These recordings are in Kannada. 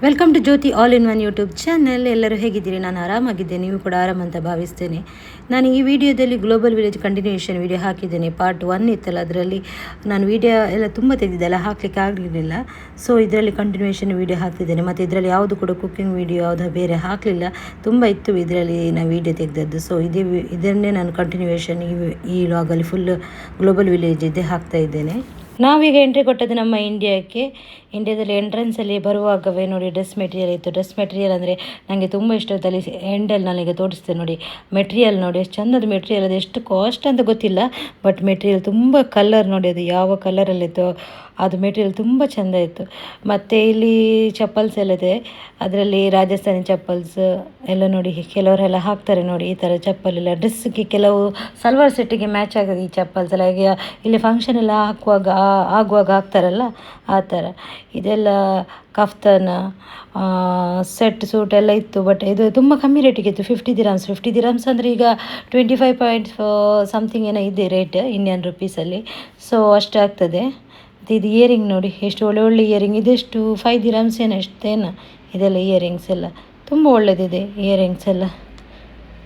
Welcome to Jyothi all in one YouTube channel. ಎಲ್ಲರೂ ಹೇಗಿದ್ದೀರಿ? ನಾನು ಆರಾಮಾಗಿದ್ದೇನೆ, ನೀವು ಕೂಡ ಆರಾಮಂತ ಭಾವಿಸ್ತೇನೆ. ನಾನು ಈ ವಿಡಿಯೋದಲ್ಲಿ ಗ್ಲೋಬಲ್ ವಿಲೇಜ್ ಕಂಟಿನ್ಯೂಷನ್ ವಿಡಿಯೋ ಹಾಕಿದ್ದೇನೆ. ಪಾರ್ಟ್ 1 ಇತ್ತಲ್ಲ, ಅದರಲ್ಲಿ ನಾನು ವಿಡಿಯೋ ಎಲ್ಲ ತುಂಬ ತೆಗೆದಿದ್ದೆಲ್ಲ ಹಾಕಲಿಕ್ಕೆ ಆಗಲಿಲ್ಲ. ಸೊ ಇದರಲ್ಲಿ ಕಂಟಿನ್ಯೂಷನ್ ವಿಡಿಯೋ ಹಾಕ್ತಿದ್ದೇನೆ. ಮತ್ತು ಇದರಲ್ಲಿ ಯಾವುದು ಕೂಡ ಕುಕ್ಕಿಂಗ್ ವಿಡಿಯೋ ಯಾವುದು ಬೇರೆ ಹಾಕಲಿಲ್ಲ, ತುಂಬ ಇತ್ತು ಇದರಲ್ಲಿ ನಾನು ವಿಡಿಯೋ ತೆಗೆದದ್ದು. ಸೊ ಇದನ್ನೇ ನಾನು ಕಂಟಿನ್ಯೂಷನ್ ಈ ಲಾಗಲ್ಲಿ ಫುಲ್ ಗ್ಲೋಬಲ್ ವಿಲೇಜ್ ಇದ್ದೇ ಹಾಕ್ತಾ ಇದ್ದೇನೆ. ನಾವೀಗ ಎಂಟ್ರಿ ಕೊಟ್ಟದ್ದು ನಮ್ಮ ಇಂಡಿಯಾದಲ್ಲಿ ಎಂಟ್ರೆನ್ಸಲ್ಲಿ ಬರುವಾಗವೇ ನೋಡಿ ಡ್ರೆಸ್ ಮೆಟೀರಿಯಲ್ ಇತ್ತು. ಡ್ರೆಸ್ ಮೆಟೀರಿಯಲ್ ಅಂದರೆ ನನಗೆ ತುಂಬ ಇಷ್ಟದಲ್ಲಿ ಎಂಡಲ್ಲಿ ನಾನೀಗ ತೋರಿಸ್ತೇನೆ ನೋಡಿ. ಮೆಟೀರಿಯಲ್ ನೋಡಿ ಎಷ್ಟು ಚಂದದ ಮೆಟೀರಿಯಲ್, ಅದು ಎಷ್ಟು ಕಾಸ್ಟ್ ಅಂತ ಗೊತ್ತಿಲ್ಲ, ಬಟ್ ಮೆಟೀರಿಯಲ್ ತುಂಬ ಕಲರ್ ನೋಡಿ, ಅದು ಯಾವ ಕಲರಲ್ಲಿತ್ತು ಅದು ಮೆಟೀರಿಯಲ್ ತುಂಬ ಚೆಂದ ಇತ್ತು. ಮತ್ತು ಇಲ್ಲಿ ಚಪ್ಪಲ್ಸ್ ಎಲ್ಲ ಇದೆ, ಅದರಲ್ಲಿ ರಾಜಸ್ಥಾನಿ ಚಪ್ಪಲ್ಸ್ ಎಲ್ಲ ನೋಡಿ ಕೆಲವರೆಲ್ಲ ಹಾಕ್ತಾರೆ ನೋಡಿ ಈ ಥರ ಚಪ್ಪಲೆಲ್ಲ. ಡ್ರೆಸ್ಸಿಗೆ ಕೆಲವು ಸಲ್ವಾರ್ ಸೆಟ್ಟಿಗೆ ಮ್ಯಾಚ್ ಆಗೋದು ಈ ಚಪ್ಪಲ್ಸ್ ಎಲ್ಲ. ಈಗ ಇಲ್ಲಿ ಫಂಕ್ಷನ್ ಎಲ್ಲ ಆಗುವಾಗ ಹಾಕ್ತಾರಲ್ಲ ಆ ಥರ. ಇದೆಲ್ಲ ಕಫ್ತಾನ ಸೆಟ್ ಸೂಟ್ ಎಲ್ಲ ಇತ್ತು, ಬಟ್ ಇದು ತುಂಬ ಕಮ್ಮಿ ರೇಟಿಗೆ ಇತ್ತು. 50 ದಿರಮ್ಸ್ ಅಂದರೆ ಈಗ 25 ಪಾಯಿಂಟ್ ಸಮಥಿಂಗ್ ಏನೋ ಇದೆ ರೇಟ್ ಇಂಡಿಯನ್ ರುಪೀಸಲ್ಲಿ. ಸೊ ಅಷ್ಟು ಆಗ್ತದೆ. ಇದು ಇಯರಿಂಗ್ ನೋಡಿ ಎಷ್ಟು ಒಳ್ಳೆ ಇಯರಿಂಗ್, ಇದೆಷ್ಟು 5 ದಿರಮ್ಸ್ ಏನೋ ಎಷ್ಟೇನು ಇದೆಲ್ಲ ಇಯರಿಂಗ್ಸ್ ಎಲ್ಲ ತುಂಬ ಒಳ್ಳೆಯದಿದೆ. ಇಯರಿಂಗ್ಸ್ ಎಲ್ಲ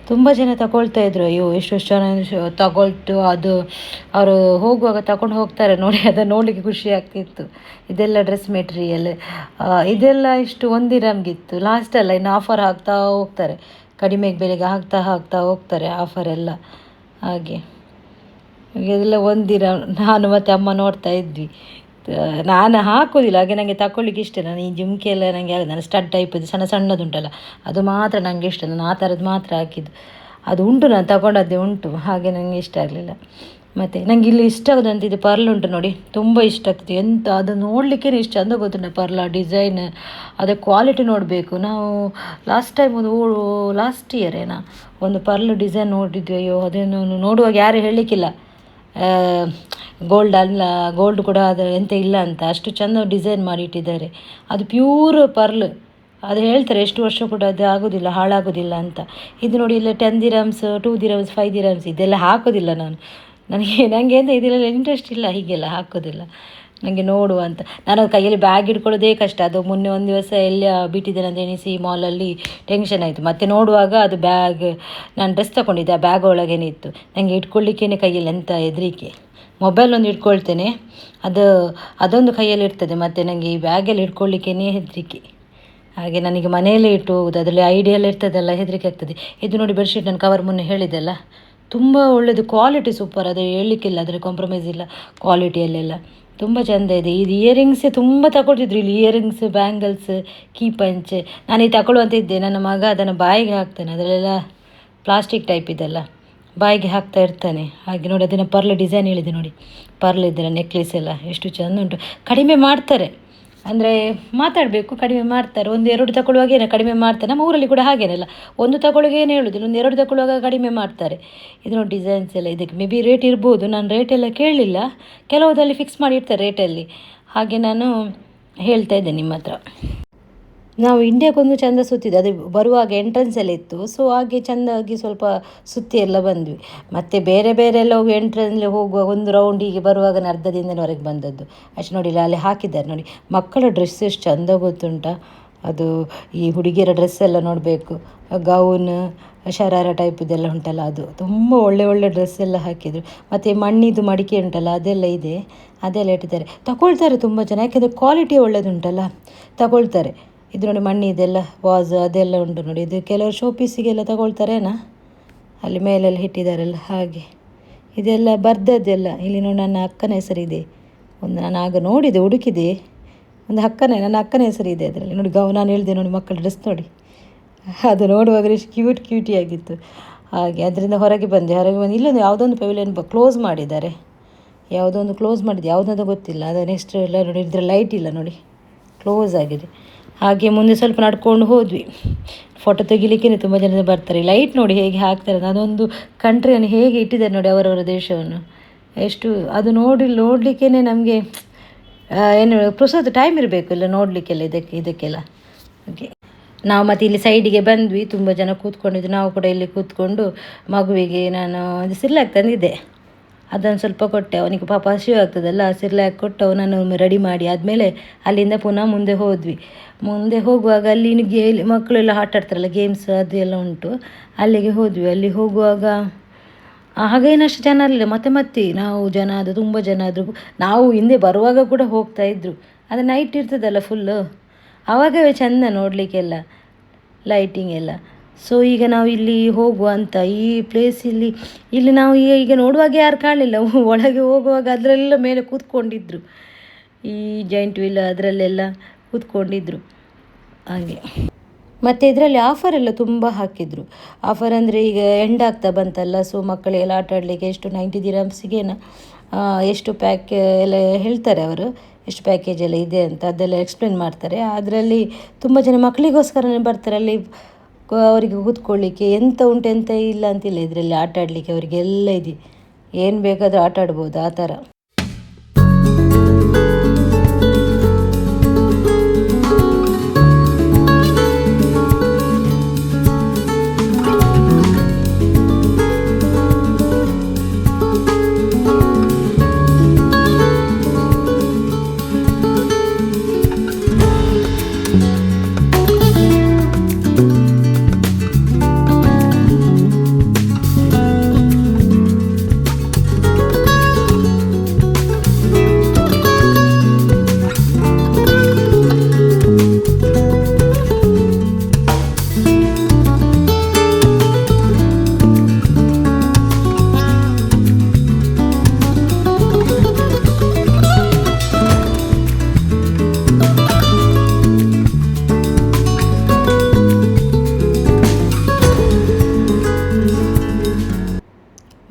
ತುಂಬ ಜನ ತಗೊಳ್ತಾ ಇದ್ರು. ಅಯ್ಯೋ ಎಷ್ಟು ಜನ ತಗೊಳ್ತು, ಅದು ಅವರು ಹೋಗುವಾಗ ತಗೊಂಡು ಹೋಗ್ತಾರೆ ನೋಡಿ, ಅದನ್ನು ನೋಡಲಿಕ್ಕೆ ಖುಷಿ ಆಗ್ತಿತ್ತು. ಇದೆಲ್ಲ ಡ್ರೆಸ್ ಮೆಟೀರಿಯಲ್, ಇದೆಲ್ಲ ಇಷ್ಟು 1 ದಿರಮ್ಗಿತ್ತು. ಲಾಸ್ಟಲ್ಲ ಇನ್ನು ಆಫರ್ ಹಾಕ್ತಾ ಹೋಗ್ತಾರೆ, ಕಡಿಮೆ ಬೆಲೆಗೆ ಹಾಕ್ತಾ ಹೋಗ್ತಾರೆ ಆಫರೆಲ್ಲ. ಹಾಗೆ ಇದೆಲ್ಲ 1 ದಿರಮ್. ನಾನು ಮತ್ತು ಅಮ್ಮ ನೋಡ್ತಾ ಇದ್ವಿ. ನಾನು ಹಾಕೋದಿಲ್ಲ ಹಾಗೆ, ನನಗೆ ತಗೊಳ್ಳಿಕ್ಕೆ ಇಷ್ಟ. ನಾನು ಈ ಜುಮ್ಕಿ ಎಲ್ಲ ನನಗೆ ಆಗೋದು, ನಾನು ಸ್ಟಡ್ ಟೈಪದು ಸಣ್ಣದುಂಟಲ್ಲ ಅದು ಮಾತ್ರ ನನಗೆ ಇಷ್ಟ. ನಾನು ಆ ಥರದ್ದು ಮಾತ್ರ ಹಾಕಿದ್ದು, ಅದು ಉಂಟು, ನಾನು ತಗೊಂಡದ್ದೇ ಉಂಟು, ಹಾಗೆ ನನಗೆ ಇಷ್ಟ ಆಗಲಿಲ್ಲ. ಮತ್ತು ನನಗೆ ಇಲ್ಲಿ ಇಷ್ಟ ಆಗೋದಂತ ಇದು ಪರ್ಲ್ ಉಂಟು ನೋಡಿ, ತುಂಬ ಇಷ್ಟ ಆಗ್ತದೆ. ಎಂತ ಅದು ನೋಡಲಿಕ್ಕೇ ಇಷ್ಟ ಅಂದ ಗೊತ್ತುಂಟ ಪರ್ಲ ಡಿಸೈನ್, ಅದರ ಕ್ವಾಲಿಟಿ ನೋಡಬೇಕು. ನಾವು ಲಾಸ್ಟ್ ಇಯರ್ ಒಂದು ಪರ್ಲ್ ಡಿಸೈನ್ ನೋಡಿದ್ವಿ. ಅಯ್ಯೋ ಅದನ್ನು ನೋಡುವಾಗ ಯಾರು ಹೇಳಲಿಕ್ಕಿಲ್ಲ ಗೋಲ್ಡ್ ಕೂಡ ಅದು ಎಂತ ಇಲ್ಲ ಅಂತ, ಅಷ್ಟು ಚೆಂದ ಡಿಸೈನ್ ಮಾಡಿ ಇಟ್ಟಿದ್ದಾರೆ. ಅದು ಪ್ಯೂರ್ ಪರ್ಲ್, ಅದು ಹೇಳ್ತಾರೆ ಎಷ್ಟು ವರ್ಷ ಕೂಡ ಅದು ಆಗೋದಿಲ್ಲ, ಹಾಳಾಗೋದಿಲ್ಲ ಅಂತ. ಇದು ನೋಡಿ ಇಲ್ಲ 10 ದಿರಮ್ಸ್ 2 ದಿರಮ್ಸ್ 5 ದಿರಮ್ಸ್ ಇದೆಲ್ಲ ಹಾಕೋದಿಲ್ಲ ನಾನು. ನನಗೆ ಅಂತ ಇದೆಲ್ಲ ಇಂಟ್ರೆಸ್ಟ್ ಇಲ್ಲ, ಹೀಗೆಲ್ಲ ಹಾಕೋದಿಲ್ಲ ನನಗೆ ನೋಡುವ ಅಂತ. ನಾನು ಕೈಯಲ್ಲಿ ಬ್ಯಾಗ್ ಇಟ್ಕೊಳ್ಳೋದೇ ಕಷ್ಟ. ಅದು ಮೊನ್ನೆ ಒಂದು ದಿವಸ ಎಲ್ಲ ಬಿಟ್ಟಿದ್ದೇನೆ ಅಂತ ಎಣಿಸಿ ಮಾಲಲ್ಲಿ ಟೆನ್ಷನ್ ಆಯಿತು. ಮತ್ತು ನೋಡುವಾಗ ಅದು ಬ್ಯಾಗ್, ನಾನು ಡ್ರೆಸ್ ತಗೊಂಡಿದ್ದೆ, ಆ ಬ್ಯಾಗ್ ಒಳಗೇನೆ ಇತ್ತು. ನನಗೆ ಇಟ್ಕೊಳ್ಳಿಕ್ಕೇ ಕೈಯಲ್ಲಿ ಎಂಥ ಹೆದರಿಕೆ. ಮೊಬೈಲ್ ಒಂದು ಇಟ್ಕೊಳ್ತೇನೆ, ಅದೊಂದು ಕೈಯಲ್ಲಿ ಇರ್ತದೆ, ಮತ್ತು ನನಗೆ ಈ ಬ್ಯಾಗಲ್ಲಿ ಇಟ್ಕೊಳ್ಳಿಕ್ಕೇ ಹೆದರಿಕೆ. ಹಾಗೆ ನನಗೆ ಮನೆಯಲ್ಲೇ ಇಟ್ಟು ಹೋಗೋದು, ಅದರಲ್ಲಿ ಐಡಿಯೆಲ್ಲ ಇರ್ತದಲ್ಲ, ಹೆದರಿಕೆ ಆಗ್ತದೆ. ಇದು ನೋಡಿ ಬೆಡ್ಶೀಟ್, ನಾನು ಕವರ್ ಮೊನ್ನೆ ಹೇಳಿದ್ದೆಲ್ಲ ತುಂಬ ಒಳ್ಳೆಯದು, ಕ್ವಾಲಿಟಿ ಸೂಪರ್, ಅದು ಹೇಳಲಿಕ್ಕಿಲ್ಲ, ಅದರಲ್ಲಿ ಕಾಂಪ್ರಮೈಸ್ ಇಲ್ಲ ಕ್ವಾಲಿಟಿಯಲ್ಲೆಲ್ಲ ತುಂಬ ಚೆಂದ ಇದೆ. ಇದು ಇಯರಿಂಗ್ಸೇ ತುಂಬ ತಗೊಳ್ತಿದ್ರು ಇಲ್ಲಿ, ಇಯರಿಂಗ್ಸ್, ಬ್ಯಾಂಗಲ್ಸ್, ಕೀ ಪಂಚ್. ನಾನು ಈ ತಗೊಳ್ಳುವಂತ ಇದ್ದೆ, ನನ್ನ ಮಗ ಅದನ್ನು ಬಾಯಿಗೆ ಹಾಕ್ತಾನೆ, ಅದರಲ್ಲೆಲ್ಲ ಪ್ಲಾಸ್ಟಿಕ್ ಟೈಪ್ ಇದೆಲ್ಲ ಬಾಯಿಗೆ ಹಾಕ್ತಾ ಇರ್ತಾನೆ. ಹಾಗೆ ನೋಡಿ ಅದನ್ನು ಪರ್ಲ್ ಡಿಸೈನ್ ಹೇಳಿದೆ ನೋಡಿ, ಪರ್ಲ್ ಇದ್ದರೆ ನೆಕ್ಲೆಸ್ ಎಲ್ಲ ಎಷ್ಟು ಚೆಂದ ಉಂಟು. ಕಡಿಮೆ ಮಾಡ್ತಾರೆ ಅಂದರೆ ಮಾತಾಡಬೇಕು, ಕಡಿಮೆ ಮಾಡ್ತಾರೆ. 1-2 ತಗೊಳ್ಳುವಾಗ ಏನೋ ಕಡಿಮೆ ಮಾಡ್ತಾರೆ. ನಮ್ಮ ಊರಲ್ಲಿ ಕೂಡ ಹಾಗೇನಲ್ಲ, ಒಂದು ತಗೊಳ್ಳುವಾಗ ಏನು ಹೇಳೋದಿಲ್ಲ, 1-2 ತಗೊಳ್ಳುವಾಗ ಕಡಿಮೆ ಮಾಡ್ತಾರೆ. ಇದು ನೋಡಿ ಡಿಸೈನ್ಸ್ ಎಲ್ಲ, ಇದಕ್ಕೆ ಮೇ ಬಿ ರೇಟ್ ಇರ್ಬೋದು, ನಾನು ರೇಟೆಲ್ಲ ಕೇಳಲಿಲ್ಲ, ಕೆಲವುದಲ್ಲಿ ಫಿಕ್ಸ್ ಮಾಡಿ ಇರ್ತಾರೆ ರೇಟಲ್ಲಿ. ಹಾಗೆ ನಾನು ಹೇಳ್ತಾ ಇದ್ದೆ ನಿಮ್ಮ ಹತ್ರ. ನಾವು ಇಂಡಿಯಾಕ್ಕೊಂದು ಚೆಂದ ಸುತ್ತಿದ್ದು, ಅದು ಬರುವಾಗ ಎಂಟ್ರೆನ್ಸಲ್ಲಿ ಇತ್ತು. ಸೊ ಹಾಗೆ ಚೆಂದಾಗಿ ಸ್ವಲ್ಪ ಸುತ್ತಿ ಎಲ್ಲ ಬಂದ್ವಿ. ಮತ್ತು ಬೇರೆ ಎಲ್ಲ ಹೋಗಿ ಎಂಟ್ರೆನ್ಸಲ್ಲಿ ಹೋಗುವಾಗ ಒಂದು ರೌಂಡ್ ಹೀಗೆ ಬರುವಾಗ ಅರ್ಧದಿಂದವರೆಗೆ ಬಂದದ್ದು ಅಷ್ಟು ನೋಡಿ. ಅಲ್ಲಿ ಹಾಕಿದ್ದಾರೆ ನೋಡಿ, ಮಕ್ಕಳ ಡ್ರೆಸ್ ಎಷ್ಟು ಚೆಂದ ಗೊತ್ತುಂಟ. ಅದು ಈ ಹುಡುಗಿಯರ ಡ್ರೆಸ್ ಎಲ್ಲ ನೋಡಬೇಕು, ಗೌನ್ ಶರಾರ ಟೈಪ್ ಇದೆಲ್ಲ ಉಂಟಲ್ಲ, ಅದು ತುಂಬ ಒಳ್ಳೆ ಡ್ರೆಸ್ ಎಲ್ಲ ಹಾಕಿದರು. ಮತ್ತು ಮಣ್ಣಿದು ಮಡಿಕೆ ಉಂಟಲ್ಲ ಅದೆಲ್ಲ ಇದೆ, ಅದೆಲ್ಲ ಇಟ್ಟಿದ್ದಾರೆ. ತಗೊಳ್ತಾರೆ ತುಂಬ ಜನ, ಯಾಕೆಂದರೆ ಕ್ವಾಲಿಟಿ ಒಳ್ಳೆಯದುಂಟಲ್ಲ, ತಗೊಳ್ತಾರೆ. ಇದು ನೋಡಿ ಮಣ್ಣಿದೆಲ್ಲ ವಾಸ್ ಅದೆಲ್ಲ ಉಂಟು ನೋಡಿ. ಇದು ಕೆಲವರು ಶೋ ಪೀಸಿಗೆಲ್ಲ ತಗೊಳ್ತಾರೇನಾ, ಅಲ್ಲಿ ಮೇಲೆಲ್ಲ ಇಟ್ಟಿದ್ದಾರಲ್ಲ ಹಾಗೆ. ಇದೆಲ್ಲ ಬರ್ದದ್ದೆಲ್ಲ ಇಲ್ಲಿ ನೋಡಿ, ನನ್ನ ಅಕ್ಕನ ಹೆಸರಿದೆ ಒಂದು, ನಾನು ಆಗ ನೋಡಿದೆ ಹುಡುಕಿದೆ, ಒಂದು ನನ್ನ ಅಕ್ಕನ ಹೆಸರಿದೆ ಅದರಲ್ಲಿ ನೋಡಿ. ನಾನು ಹೇಳಿದೆ ನೋಡಿ, ಮಕ್ಕಳ ಡ್ರೆಸ್ ನೋಡಿ, ಅದು ನೋಡುವಾಗ ಎಷ್ಟು ಕ್ಯೂಟಿಯಾಗಿತ್ತು. ಹಾಗೆ ಅದರಿಂದ ಹೊರಗೆ ಬಂದು ಇಲ್ಲೊಂದು ಯಾವುದೊಂದು ಪೆವಿಲಿಯನ್ ಕ್ಲೋಸ್ ಮಾಡಿದ್ದಾರೆ, ಯಾವುದೊಂದು ಗೊತ್ತಿಲ್ಲ. ಅದು ನೆಕ್ಸ್ಟ್ ಎಲ್ಲ ನೋಡಿ, ಇದ್ರ ಲೈಟ್ ಇಲ್ಲ ನೋಡಿ, ಕ್ಲೋಸ್ ಆಗಿದೆ. ಹಾಗೆ ಮುಂದೆ ಸ್ವಲ್ಪ ನಡ್ಕೊಂಡು ಹೋದ್ವಿ. ಫೋಟೋ ತೆಗಿಲಿಕ್ಕೇ ತುಂಬ ಜನ ಬರ್ತಾರೆ. ಲೈಟ್ ನೋಡಿ ಹೇಗೆ ಹಾಕ್ತಾರೆ, ಅದೊಂದು ಕಂಟ್ರಿಯನ್ನು ಹೇಗೆ ಇಟ್ಟಿದ್ದಾರೆ ನೋಡಿ, ಅವರವರ ದೇಶವನ್ನು ಎಷ್ಟು. ಅದು ನೋಡಲಿಕ್ಕೇ ನಮಗೆ ಏನು ಪುರ್ಸೊತ್ತು ಟೈಮ್ ಇರಬೇಕು ಇಲ್ಲ ನೋಡಲಿಕ್ಕೆಲ್ಲ, ಇದಕ್ಕೆಲ್ಲ. ಹಾಗೆ ನಾವು ಮತ್ತು ಇಲ್ಲಿ ಸೈಡಿಗೆ ಬಂದ್ವಿ, ತುಂಬ ಜನ ಕೂತ್ಕೊಂಡಿದ್ದು. ನಾವು ಕೂಡ ಇಲ್ಲಿ ಕೂತ್ಕೊಂಡು ಮಗುವಿಗೆ ನಾನು ಅದು ಸಿರ್ಲಾಕ್ ತಂದಿದ್ದೆ, ಅದನ್ನು ಸ್ವಲ್ಪ ಕೊಟ್ಟೆ. ಅವನಿಗೆ ಪಾಪ ಹಸಿವು ಆಗ್ತದಲ್ಲ, ಸಿರ್ಲಾಕ್ ಕೊಟ್ಟು ಅವನನ್ನು ರೆಡಿ ಮಾಡಿ ಆದಮೇಲೆ ಅಲ್ಲಿಂದ ಪುನಃ ಮುಂದೆ ಹೋದ್ವಿ. ಮುಂದೆ ಹೋಗುವಾಗ ಅಲ್ಲಿ ಮಕ್ಕಳೆಲ್ಲ ಆಟ ಆಡ್ತಾರಲ್ಲ, ಗೇಮ್ಸ್ ಅದು ಎಲ್ಲ ಉಂಟು, ಅಲ್ಲಿಗೆ ಹೋದ್ವಿ. ಅಲ್ಲಿ ಹೋಗುವಾಗ ಹಾಗೇನಷ್ಟು ಜನ ಇರಲಿಲ್ಲ. ಮತ್ತೆ ನಾವು ಜನ ಅದು ತುಂಬ ಜನ ಆದರೂ ನಾವು ಹಿಂದೆ ಬರುವಾಗ ಕೂಡ ಹೋಗ್ತಾಯಿದ್ರು. ಅದು ನೈಟ್ ಇರ್ತದಲ್ಲ ಫುಲ್ಲು, ಆವಾಗವೇ ಚೆಂದ ನೋಡಲಿಕ್ಕೆಲ್ಲ ಲೈಟಿಂಗ್ ಎಲ್ಲ. ಸೊ ಈಗ ನಾವು ಇಲ್ಲಿ ಹೋಗುವ ಅಂತ ಈ ಪ್ಲೇಸ್ ಇಲ್ಲಿ ನಾವು ಈಗ ನೋಡುವಾಗ ಯಾರು ಕಾಣಲಿಲ್ಲ. ಒಳಗೆ ಹೋಗುವಾಗ ಅದರೆಲ್ಲ ಮೇಲೆ ಕೂತ್ಕೊಂಡಿದ್ರು, ಈ ಜಾಯಿಂಟ್ ವೀಲ್ ಅದರಲ್ಲೆಲ್ಲ ಕೂತ್ಕೊಂಡಿದ್ರು ಹಾಗೆ. ಮತ್ತು ಇದರಲ್ಲಿ ಆಫರ್ ಎಲ್ಲ ತುಂಬ ಹಾಕಿದರು. ಆಫರ್ ಅಂದರೆ ಈಗ ಎಂಡ್ ಆಗ್ತಾ ಬಂತಲ್ಲ, ಸೊ ಮಕ್ಕಳಿಗೆಲ್ಲ ಆಟ ಆಡಲಿಕ್ಕೆ ಎಷ್ಟು 90 ದಿರಮ್ಸ್ಗೇನ ಎಷ್ಟು ಪ್ಯಾಕ್ ಎಲ್ಲ ಹೇಳ್ತಾರೆ ಅವರು, ಎಷ್ಟು ಪ್ಯಾಕೇಜ್ ಎಲ್ಲ ಇದೆ ಅಂತ ಅದೆಲ್ಲ ಎಕ್ಸ್ಪ್ಲೇನ್ ಮಾಡ್ತಾರೆ. ಅದರಲ್ಲಿ ತುಂಬ ಜನ ಮಕ್ಕಳಿಗೋಸ್ಕರನೇ ಬರ್ತಾರೆ. ಅಲ್ಲಿ ಅವರಿಗೆ ಕೂತ್ಕೊಳ್ಳಿಕ್ಕೆ ಎಂತ ಉಂಟು ಎಂತ ಇಲ್ಲ ಅಂತಿಲ್ಲ, ಇದರಲ್ಲಿ ಆಟ ಆಡಲಿಕ್ಕೆ ಅವರಿಗೆಲ್ಲ ಇದೆ, ಏನು ಬೇಕಾದರೂ ಆಟ ಆಡ್ಬೋದು ಆ ಥರ.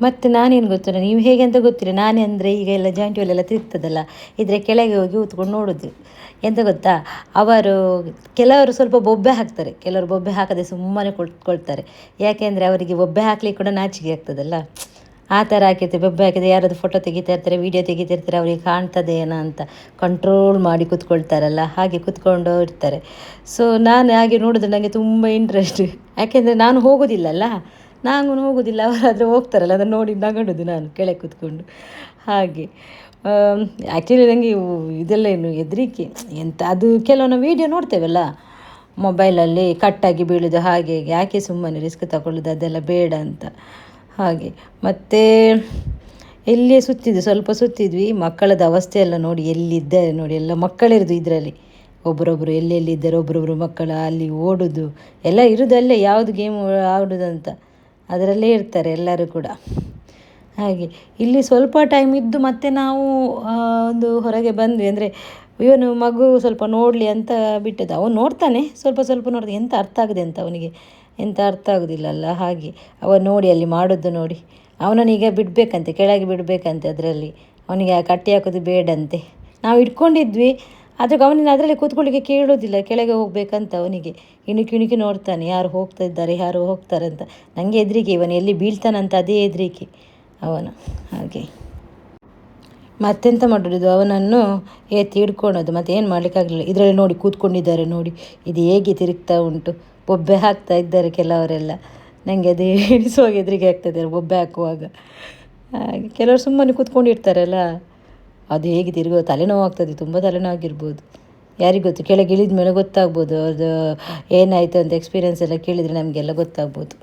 ಮತ್ತು ನಾನೇನು ಗೊತ್ತಿಲ್ಲ, ನೀವು ಹೇಗೆ ಅಂತ ಗೊತ್ತಿಲ್ಲ, ನಾನೇ ಅಂದರೆ ಈಗ ಎಲ್ಲ ಜಾಯಿಂಟ್ ವೀಲೆಲ್ಲ ತಿರುಗ್ತದಲ್ಲ, ಇದರ ಕೆಳಗೆ ಹೋಗಿ ಕೂತ್ಕೊಂಡು ನೋಡೋದು. ಎಂತ ಗೊತ್ತಾ, ಕೆಲವರು ಸ್ವಲ್ಪ ಬೊಬ್ಬೆ ಹಾಕ್ತಾರೆ, ಕೆಲವರು ಬೊಬ್ಬೆ ಹಾಕದೆ ಸುಮ್ಮನೆ ಕುತ್ಕೊಳ್ತಾರೆ. ಯಾಕೆಂದರೆ ಅವರಿಗೆ ಬೊಬ್ಬೆ ಹಾಕ್ಲಿಕ್ಕೆ ಕೂಡ ನಾಚಿಕೆ ಆಗ್ತದಲ್ಲ, ಆ ಥರ ಹಾಕಿರ್ತಾರೆ. ಬೊಬ್ಬೆ ಹಾಕಿದ್ರೆ ಯಾರಾದರೂ ಫೋಟೋ ತೆಗಿತಾ ಇರ್ತಾರೆ, ವೀಡಿಯೋ ತೆಗಿತಾ ಇರ್ತಾರೆ, ಅವರಿಗೆ ಕಾಣ್ತದೆ ಏನೋ ಅಂತ ಕಂಟ್ರೋಲ್ ಮಾಡಿ ಕೂತ್ಕೊಳ್ತಾರಲ್ಲ, ಹಾಗೆ ಕೂತ್ಕೊಂಡು ಇರ್ತಾರೆ. ಸೊ ನಾನು ಹಾಗೆ ನೋಡಿದ್ರೆ ನನಗೆ ತುಂಬ ಇಂಟ್ರೆಸ್ಟ್, ಯಾಕೆಂದರೆ ನಾನು ಹೋಗೋದಿಲ್ಲಲ್ಲ, ಅವರಾದರೆ ಹೋಗ್ತಾರಲ್ಲ, ಅದನ್ನು ನೋಡಿ ನಗಡೋದು ನಾನು ಕೆಳಗೆ ಕೂತ್ಕೊಂಡು ಹಾಗೆ. ಆ್ಯಕ್ಚುಲಿ ನನಗೆ ಇದೆಲ್ಲ ಏನು ಹೆದರಿಕೆ ಎಂತ, ಅದು ಕೆಲವೊಂದು ವೀಡಿಯೋ ನೋಡ್ತೇವಲ್ಲ ಮೊಬೈಲಲ್ಲಿ, ಕಟ್ಟಾಗಿ ಬೀಳೋದು ಹಾಗೆ, ಯಾಕೆ ಸುಮ್ಮನೆ ರಿಸ್ಕ್ ತಗೊಳ್ಳೋದು, ಅದೆಲ್ಲ ಬೇಡ ಅಂತ ಹಾಗೆ. ಮತ್ತು ಎಲ್ಲಿಯೇ ಸ್ವಲ್ಪ ಸುತ್ತಿದ್ವಿ. ಮಕ್ಕಳದ್ದು ಅವಸ್ಥೆ ಎಲ್ಲ ನೋಡಿ, ಎಲ್ಲಿದ್ದಾರೆ ನೋಡಿ, ಎಲ್ಲ ಮಕ್ಕಳಿರೋದು ಇದರಲ್ಲಿ, ಒಬ್ಬರೊಬ್ಬರು ಎಲ್ಲೆಲ್ಲಿದ್ದಾರೆ, ಒಬ್ಬರೊಬ್ಬರು ಮಕ್ಕಳು ಅಲ್ಲಿ ಓಡೋದು ಎಲ್ಲ ಇರೋದು, ಅಲ್ಲೇ ಯಾವುದು ಗೇಮ್ ಆಡೋದಂತ ಅದರಲ್ಲೇ ಇರ್ತಾರೆ ಎಲ್ಲರೂ ಕೂಡ ಹಾಗೆ. ಇಲ್ಲಿ ಸ್ವಲ್ಪ ಟೈಮ್ ಇದ್ದು ಮತ್ತೆ ನಾವು ಒಂದು ಹೊರಗೆ ಬಂದ್ವಿ. ಅಂದರೆ ಇವನು ಮಗು ಸ್ವಲ್ಪ ನೋಡಲಿ ಅಂತ ಬಿಟ್ಟದ್ದು, ಅವನು ನೋಡ್ತಾನೆ, ಸ್ವಲ್ಪ ನೋಡ್ತಾನೆ, ಎಂತ ಅರ್ಥ ಆಗಿದೆ ಅಂತ ಅವನಿಗೆ, ಎಂತ ಅರ್ಥ ಆಗೋದಿಲ್ಲಲ್ಲ ಹಾಗೆ. ಅವನು ನೋಡಿ ಅಲ್ಲಿ ಮಾಡೋದು ನೋಡಿ, ಅವನನ್ನೀಗ ಬಿಡಬೇಕಂತೆ, ಕೆಳಗೆ ಬಿಡಬೇಕಂತೆ, ಅದರಲ್ಲಿ ಅವನಿಗೆ ಕಟ್ಟಿ ಹಾಕೋದು ಬೇಡಂತೆ. ನಾವು ಇಟ್ಕೊಂಡಿದ್ವಿ, ಆದರೆ ಅವನಿಗೆ ಅದರಲ್ಲಿ ಕೂತ್ಕೊಳ್ಳಿಕ್ಕೆ ಕೇಳೋದಿಲ್ಲ, ಕೆಳಗೆ ಹೋಗ್ಬೇಕಂತ ಅವನಿಗೆ ಇಣುಕಿ ನೋಡ್ತಾನೆ, ಯಾರು ಹೋಗ್ತಾ ಇದ್ದಾರೆ, ಯಾರು ಹೋಗ್ತಾರಂತ. ನನಗೆ ಹೆದರಿಕೆ, ಇವನು ಎಲ್ಲಿ ಬೀಳ್ತಾನಂತ ಅದೇ ಹೆದರಿಕೆ ಅವನು ಹಾಗೆ. ಮತ್ತೆಂತ ಮಾಡೋದು, ಅವನನ್ನು ಎತ್ತಿ ಹಿಡ್ಕೊಳೋದು, ಮತ್ತೆ ಏನು ಮಾಡಲಿಕ್ಕಾಗಲಿಲ್ಲ. ಇದರಲ್ಲಿ ನೋಡಿ ಕೂತ್ಕೊಂಡಿದ್ದಾರೆ ನೋಡಿ, ಇದು ಹೇಗೆ ತಿರುಗ್ತಾ ಉಂಟು, ಬೊಬ್ಬೆ ಹಾಕ್ತಾ ಇದ್ದಾರೆ ಕೆಲವರೆಲ್ಲ. ನನಗೆ ಅದೇ ಎಣಿಸುವಾಗ ಹೆದರಿಕೆ ಆಗ್ತದೆ ಬೊಬ್ಬೆ ಹಾಕುವಾಗ ಹಾಗೆ. ಕೆಲವರು ಸುಮ್ಮನೆ ಕೂತ್ಕೊಂಡಿರ್ತಾರಲ್ಲ, ಅದು ಹೇಗೆ ತಿರುಗೋ, ತಲೆನೋವು ಆಗ್ತದೆ, ತುಂಬ ತಲೆನೋವು ಆಗಿರ್ಬೋದು, ಯಾರಿಗೆ ಗೊತ್ತು. ಕೆಳಗೆ ಇಳಿದ ಮೇಲೆ ಗೊತ್ತಾಗ್ಬೋದು ಅದು ಏನಾಯಿತು ಅಂತ, ಎಕ್ಸ್ಪೀರಿಯೆನ್ಸ್ ಎಲ್ಲ ಕೇಳಿದರೆ ನಮಗೆಲ್ಲ ಗೊತ್ತಾಗ್ಬೋದು.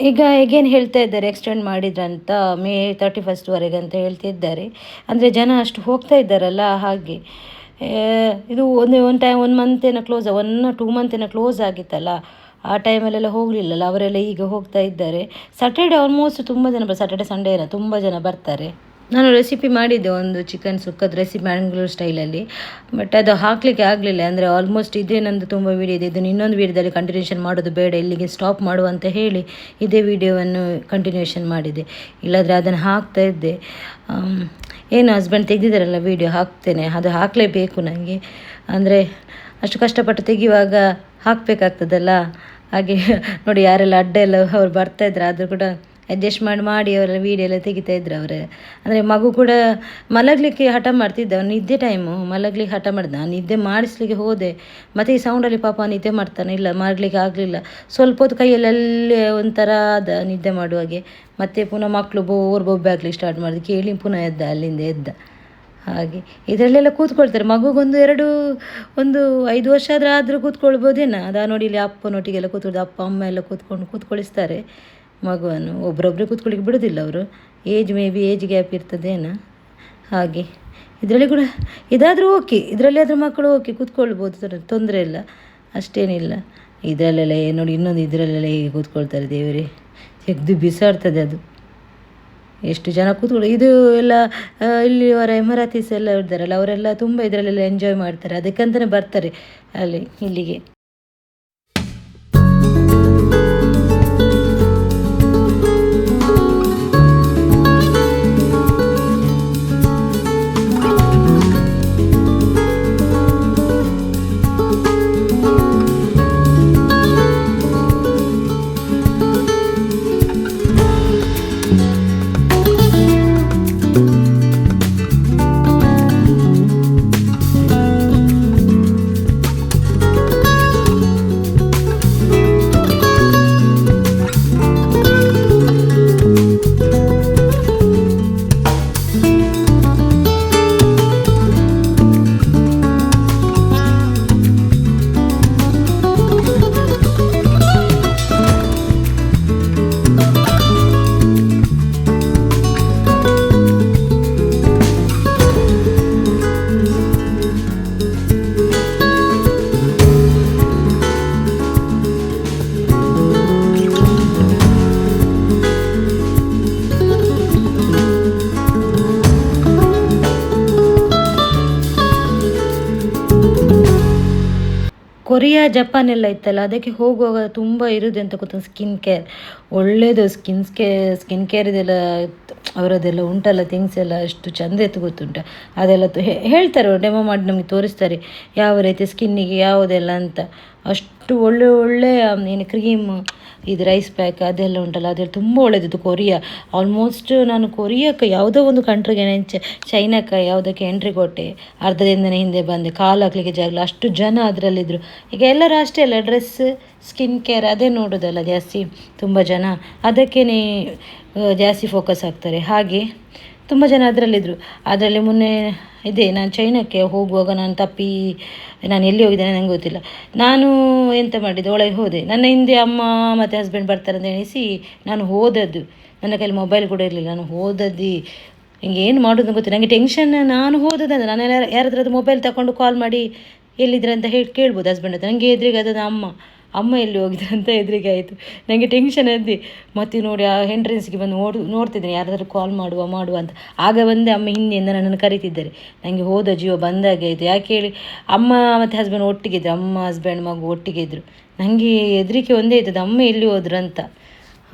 ಈಗ ಹೇಗೇನು ಹೇಳ್ತಾ ಇದ್ದಾರೆ, ಎಕ್ಸ್ಟೆಂಡ್ ಮಾಡಿದ್ರಂತ ಮೇ 31st ಅಂತ ಹೇಳ್ತಿದ್ದಾರೆ. ಅಂದರೆ ಜನ ಅಷ್ಟು ಹೋಗ್ತಾ ಇದ್ದಾರಲ್ಲ ಹಾಗೆ. ಇದು ಒನ್ ಮಂತ್ ಏನೋ ಕ್ಲೋಸ್, 1-2 ಮಂತ್ ಏನೋ ಕ್ಲೋಸ್ ಆಗಿತ್ತಲ್ಲ, ಆ ಟೈಮಲ್ಲೆಲ್ಲ ಹೋಗಲಿಲ್ಲಲ್ಲ, ಅವರೆಲ್ಲ ಈಗ ಹೋಗ್ತಾ ಇದ್ದಾರೆ. ಸ್ಯಾಟರ್ಡೆ ಆಲ್ಮೋಸ್ಟ್ ತುಂಬ ಜನ ಸ್ಯಾಟರ್ಡೆ ಸಂಡೇ ಎಲ್ಲ ತುಂಬ ಜನ ಬರ್ತಾರೆ. ನಾನು ರೆಸಿಪಿ ಮಾಡಿದ್ದೆ ಒಂದು ಚಿಕನ್ ಸುಕ್ಕದ ರೆಸಿಪಿ ಮ್ಯಾಂಗ್ಳೂರ್ ಸ್ಟೈಲಲ್ಲಿ, ಬಟ್ ಅದು ಹಾಕಲಿಕ್ಕೆ ಆಗಲಿಲ್ಲ. ಅಂದರೆ ಆಲ್ಮೋಸ್ಟ್ ಇದೇ ನಂದು ತುಂಬ ವೀಡಿಯೋ ಇದೆ. ಇದನ್ನು ಇನ್ನೊಂದು ವೀಡಿಯೋದಲ್ಲಿ ಕಂಟಿನ್ಯೂಷನ್ ಮಾಡೋದು ಬೇಡ, ಇಲ್ಲಿಗೆ ಸ್ಟಾಪ್ ಮಾಡುವ ಅಂತ ಹೇಳಿ ಇದೇ ವಿಡಿಯೋವನ್ನು ಕಂಟಿನ್ಯೂಷನ್ ಮಾಡಿದೆ. ಇಲ್ಲಾಂದರೆ ಅದನ್ನು ಹಾಕ್ತಾ ಇದ್ದೆ. ಏನು ಹಸ್ಬೆಂಡ್ ತೆಗೆದಿದ್ದಾರಲ್ಲ ವೀಡಿಯೋ, ಹಾಕ್ತೇನೆ, ಅದು ಹಾಕಲೇಬೇಕು ನನಗೆ. ಅಂದರೆ ಅಷ್ಟು ಕಷ್ಟಪಟ್ಟು ತೆಗೆಯುವಾಗ ಹಾಕಬೇಕಾಗ್ತದಲ್ಲ. ಹಾಗೆ ನೋಡಿ, ಯಾರೆಲ್ಲ ಅಡ್ಡ ಎಲ್ಲ ಅವ್ರು ಬರ್ತಾಯಿದ್ರು, ಆದರೂ ಕೂಡ ಅಡ್ಜಸ್ಟ್ ಮಾಡಿ ಅವರೆಲ್ಲ ವೀಡಿಯೋ ಎಲ್ಲ ತೆಗಿತಾ ಇದ್ರು ಅವರೇ. ಅಂದರೆ ಮಗು ಕೂಡ ಮಲಗಲಿಕ್ಕೆ ಹಠ ಮಾಡ್ತಿದ್ದ, ಅವ್ನು ನಿದ್ದೆ ಟೈಮು ಮಲಗಲಿಕ್ಕೆ ಹಠ ಮಾಡಿದ. ನಾನು ನಿದ್ದೆ ಮಾಡಿಸ್ಲಿಕ್ಕೆ ಹೋದೆ, ಮತ್ತು ಈ ಸೌಂಡಲ್ಲಿ ಪಾಪ ನಿದ್ದೆ ಮಾಡ್ತಾನೆ, ಇಲ್ಲ ಮಾಡಲಿಕ್ಕೆ ಆಗಲಿಲ್ಲ. ಸ್ವಲ್ಪ ಹೊತ್ತು ಕೈಯಲ್ಲೇ ಒಂಥರ ಅದ ನಿದ್ದೆ ಮಾಡುವಾಗೆ. ಮತ್ತು ಪುನಃ ಮಕ್ಕಳು ಬೊಬ್ಬೆ ಹಾಕ್ಲಿಕ್ಕೆ ಸ್ಟಾರ್ಟ್ ಮಾಡಿದೆ, ಕೇಳಿ ಪುನಃ ಅಲ್ಲಿಂದ ಎದ್ದ. ಹಾಗೆ ಇದರಲ್ಲೆಲ್ಲ ಕೂತ್ಕೊಳ್ತಾರೆ. ಮಗುಗೊಂದು 5 ವರ್ಷ ಆದರೂ ಕೂತ್ಕೊಳ್ಬೋದೇನೋ. ಅದಾ ನೋಡಿ, ಇಲ್ಲಿ ಅಪ್ಪನೊಟ್ಟಿಗೆಲ್ಲ ಕೂತ್ಕೊಳ್ದು, ಅಪ್ಪ ಅಮ್ಮ ಎಲ್ಲ ಕೂತ್ಕೊಳಿಸ್ತಾರೆ ಮಗುವನ್ನು. ಒಬ್ಬರೊಬ್ಬರೇ ಕೂತ್ಕೊಳ್ಳಿಕ್ಕೆ ಬಿಡೋದಿಲ್ಲ ಅವರು, ಏಜ್ ಗ್ಯಾಪ್ ಇರ್ತದೇನೋ ಹಾಗೆ. ಇದರಲ್ಲಿ ಕೂಡ ಇದಾದರೂ ಓಕೆ, ಇದರಲ್ಲಿ ಆದರೂ ಮಕ್ಕಳು ಓಕೆ ಕೂತ್ಕೊಳ್ಬೋದು, ತೊಂದರೆ ಇಲ್ಲ, ಅಷ್ಟೇನಿಲ್ಲ. ಇದರಲ್ಲೆಲ್ಲ ನೋಡಿ, ಇನ್ನೊಂದು ಇದರಲ್ಲೆಲ್ಲ ಹೇಗೆ ಕೂತ್ಕೊಳ್ತಾರೆ ದೇವರೇ, ತೆಗೆದು ಬಿಸಾಡ್ತದೆ ಅದು. ಎಷ್ಟು ಜನ ಕೂತ್ಕೊಳ್ಳಿ. ಇದು ಎಲ್ಲ ಇಲ್ಲಿವರ ಎಮರಾತೀಸ್ ಎಲ್ಲ ಇದ್ದಾರಲ್ಲ, ಅವರೆಲ್ಲ ತುಂಬ ಇದರಲ್ಲೆಲ್ಲ ಎಂಜಾಯ್ ಮಾಡ್ತಾರೆ, ಅದಕ್ಕಂತಲೇ ಬರ್ತಾರೆ ಇಲ್ಲಿಗೆ. ಕೊರಿಯಾ ಜಪಾನ್ ಎಲ್ಲ ಇತ್ತಲ್ಲ, ಅದಕ್ಕೆ ಹೋಗುವಾಗ ತುಂಬ ಇರೋದು ಅಂತ ಗೊತ್ತ, ಸ್ಕಿನ್ ಕೇರ್ ಒಳ್ಳೆಯದು. ಸ್ಕಿನ್ ಕೇರ್ ಇದೆಲ್ಲ ಅವರದೆಲ್ಲ ಉಂಟಲ್ಲ, ಥಿಂಗ್ಸ್ ಎಲ್ಲ ಅಷ್ಟು ಚೆಂದ ಇತ್ತು ಗೊತ್ತುಂಟ. ಅದೆಲ್ಲ ಹೇಳ್ತಾರೆ, ಡೆಮೋ ಮಾಡಿ ನಮಗೆ ತೋರಿಸ್ತಾರೆ ಯಾವ ರೀತಿ ಸ್ಕಿನ್ನಿಗೆ ಯಾವುದೆಲ್ಲ ಅಂತ. ಅಷ್ಟು ಒಳ್ಳೆಯ ಏನು ಕ್ರೀಮ್, ಇದು ರೈಸ್ ಪ್ಯಾಕ್ ಅದೆಲ್ಲ ಉಂಟಲ್ಲ, ಅದೆಲ್ಲ ತುಂಬ ಒಳ್ಳೆಯದಿತ್ತು. ಕೊರಿಯಾ ಆಲ್ಮೋಸ್ಟ್ ನಾನು ಕೊರಿಯಾಕ್ಕೆ ಯಾವುದೋ ಒಂದು ಕಂಟ್ರಿಗೆ ಚೈನಾಕ್ಕೆ ಯಾವುದಕ್ಕೆ ಎಂಟ್ರಿ ಕೊಟ್ಟೆ, ಅರ್ಧ ದಿನದ ಹಿಂದೆ ಬಂದೆ, ಕಾಲು ಹಾಕ್ಲಿಕ್ಕೆ ಜಾಗಲ್ಲ, ಅಷ್ಟು ಜನ ಅದರಲ್ಲಿದ್ದರು. ಈಗ ಎಲ್ಲರೂ ಅಷ್ಟೇ ಅಲ್ಲ, ಡ್ರೆಸ್ ಸ್ಕಿನ್ ಕೇರ್ ಅದೇ ನೋಡೋದಲ್ಲ ಜಾಸ್ತಿ, ತುಂಬ ಜನ ಅದಕ್ಕೇ ಜಾಸ್ತಿ ಫೋಕಸ್ ಆಗ್ತಾರೆ. ಹಾಗೆ ತುಂಬ ಜನ ಅದರಲ್ಲಿದ್ದರು. ಅದರಲ್ಲಿ ಮೊನ್ನೆ ನಾನು ಚೈನಾಕ್ಕೆ ಹೋಗುವಾಗ ನಾನು ಎಲ್ಲಿ ಹೋಗಿದ್ದೇನೆ ನನಗೆ ಗೊತ್ತಿಲ್ಲ. ನಾನು ಎಂತ ಮಾಡಿದ್ದೆ, ಒಳಗೆ ಹೋದೆ. ನನ್ನ ಹಿಂದೆ ಅಮ್ಮ ಮತ್ತು ಹಸ್ಬೆಂಡ್ ಬರ್ತಾರೆ ಅಂತ ಎಣಿಸಿ ನಾನು ಹೋದದ್ದು. ನನ್ನ ಕೈಲಿ ಮೊಬೈಲ್ ಕೂಡ ಇರಲಿಲ್ಲ. ನಾನು ಹೋದದ್ದು ಹಿಂಗೆ ಏನು ಮಾಡೋದು ಗೊತ್ತಿಲ್ಲ ನನಗೆ, ಟೆನ್ಷನ್. ನಾನು ಹೋದದಂದ್ರೆ ನಾನು ಯಾರಾದ್ರದ್ದು ಮೊಬೈಲ್ ತಗೊಂಡು ಕಾಲ್ ಮಾಡಿ ಎಲ್ಲಿದ್ರೆ ಅಂತ ಕೇಳ್ಬೋದು ಹಸ್ಬೆಂಡ್ ಹತ್ರ. ನನಗೆ ಎದುರಿಗೆ ಅದದ ಅಮ್ಮ ಎಲ್ಲಿ ಹೋಗಿದ್ರೆ ಅಂತ ಎದುರಿಗೆ ಆಯಿತು. ನನಗೆ ಟೆನ್ಷನ್ ಅದ್ದಿ. ಮತ್ತು ನೋಡಿ ಆ ಎಂಟ್ರೆನ್ಸ್ಗೆ ಬಂದು ನೋಡ್ತಿದ್ದೇನೆ ಯಾರಾದರೂ ಕಾಲ್ ಮಾಡುವ ಅಂತ. ಆಗ ಬಂದೆ, ಅಮ್ಮ ಹಿಂದೆಯಿಂದ ನನ್ನನ್ನು ಕರೀತಿದ್ದಾರೆ. ನನಗೆ ಹೋದ ಜೀವ ಬಂದಾಗೆ ಆಯಿತು. ಯಾಕೆ ಹೇಳಿ, ಅಮ್ಮ ಮತ್ತು ಹಸ್ಬೆಂಡ್ ಒಟ್ಟಿಗಿದ್ರು, ಅಮ್ಮ ಹಸ್ಬೆಂಡ್ ಮಗು ಒಟ್ಟಿಗಿದ್ರು. ನನಗೆ ಹೆದರಿಕೆ ಒಂದೇ ಇರ್ತದೆ, ಅಮ್ಮ ಎಲ್ಲಿ ಹೋದ್ರು ಅಂತ.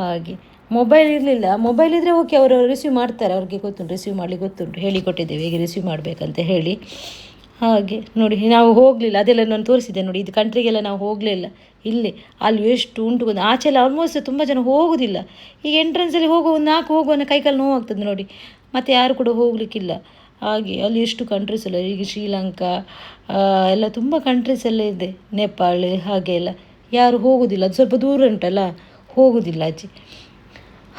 ಹಾಗೆ ಮೊಬೈಲ್ ಇರಲಿಲ್ಲ. ಮೊಬೈಲ್ ಇದ್ದರೆ ಓಕೆ, ಅವರು ರಿಸೀವ್ ಮಾಡ್ತಾರೆ, ಅವ್ರಿಗೆ ಗೊತ್ತುಂಟು, ರಿಸೀವ್ ಮಾಡಲಿಕ್ಕೆ ಗೊತ್ತುಂಟು, ಹೇಳಿಕೊಟ್ಟಿದ್ದೇವೆ ಹೇಗೆ ರಿಸೀವ್ ಮಾಡಬೇಕಂತ ಹೇಳಿ. ಹಾಗೆ ನೋಡಿ, ನಾವು ಹೋಗಲಿಲ್ಲ, ಅದೆಲ್ಲ ನಾನು ತೋರಿಸಿದ್ದೆ ನೋಡಿ. ಇದು ಕಂಟ್ರಿಗೆಲ್ಲ ನಾವು ಹೋಗಲಿಲ್ಲ. ಅಲ್ಲಿ ಎಷ್ಟು ಉಂಟು ಗೊತ್ತು. ಆಚೆಲ್ಲ ಆಲ್ಮೋಸ್ಟ್ ತುಂಬ ಜನ ಹೋಗೋದಿಲ್ಲ. ಈಗ ಎಂಟ್ರೆನ್ಸಲ್ಲಿ ಹೋಗೋ 4 ಹೋಗುವ ಕೈಕಾಲು ನೋವಾಗ್ತದೆ ನೋಡಿ, ಮತ್ತು ಯಾರು ಕೂಡ ಹೋಗಲಿಕ್ಕಿಲ್ಲ. ಹಾಗೆ ಅಲ್ಲಿ ಎಷ್ಟು ಕಂಟ್ರೀಸ್ ಎಲ್ಲ, ಈಗ ಶ್ರೀಲಂಕಾ ಎಲ್ಲ ತುಂಬ ಕಂಟ್ರೀಸ್ ಎಲ್ಲ ಇದೆ, ನೇಪಾಳ ಹಾಗೆ ಎಲ್ಲ. ಯಾರು ಹೋಗೋದಿಲ್ಲ, ಅದು ಸ್ವಲ್ಪ ದೂರ ಉಂಟಲ್ಲ, ಹೋಗೋದಿಲ್ಲ ಆಚೆ.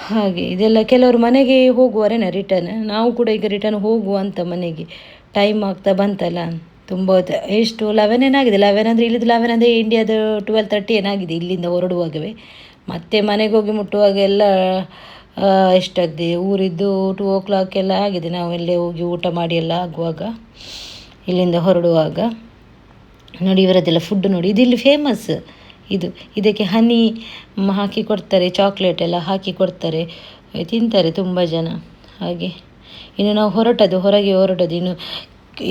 ಹಾಗೆ ಇದೆಲ್ಲ ಕೆಲವರು ಮನೆಗೆ ಹೋಗುವರೇನ ರಿಟರ್ನ್. ನಾವು ಕೂಡ ಈಗ ರಿಟರ್ನ್ ಹೋಗುವ ಅಂತ ಮನೆಗೆ. ಟೈಮ್ ಆಗ್ತಾ ಬಂತಲ್ಲ, ತುಂಬ ಹೊತ್ತು ಎಷ್ಟು 11 ಏನಾಗಿದೆ, 11 ಅಂದರೆ ಇಲ್ಲಿದ್ದು 11 ಅಂದರೆ ಇಂಡಿಯಾದು 12:30 ಏನಾಗಿದೆ ಇಲ್ಲಿಂದ ಹೊರಡುವಾಗವೇ. ಮತ್ತೆ ಮನೆಗೆ ಹೋಗಿ ಮುಟ್ಟುವಾಗ ಎಲ್ಲ ಎಷ್ಟಾಗಿದೆ, ಊರಿದ್ದು 2 o'clock ಎಲ್ಲ ಆಗಿದೆ. ನಾವೆಲ್ಲೇ ಹೋಗಿ ಊಟ ಮಾಡಿ ಎಲ್ಲ ಆಗುವಾಗ ಇಲ್ಲಿಂದ ಹೊರಡುವಾಗ. ನೋಡಿ ಇವರದ್ದೆಲ್ಲ ಫುಡ್ ನೋಡಿ, ಇದಿಲ್ಲಿ ಫೇಮಸ್. ಇದಕ್ಕೆ ಹನಿ ಹಾಕಿ ಕೊಡ್ತಾರೆ, ಚಾಕ್ಲೇಟ್ ಎಲ್ಲ ಹಾಕಿ ಕೊಡ್ತಾರೆ, ತಿಂತಾರೆ ತುಂಬ ಜನ. ಹಾಗೆ ಇನ್ನು ನಾವು ಹೊರಗೆ ಹೊರಟದ್ದು. ಇನ್ನು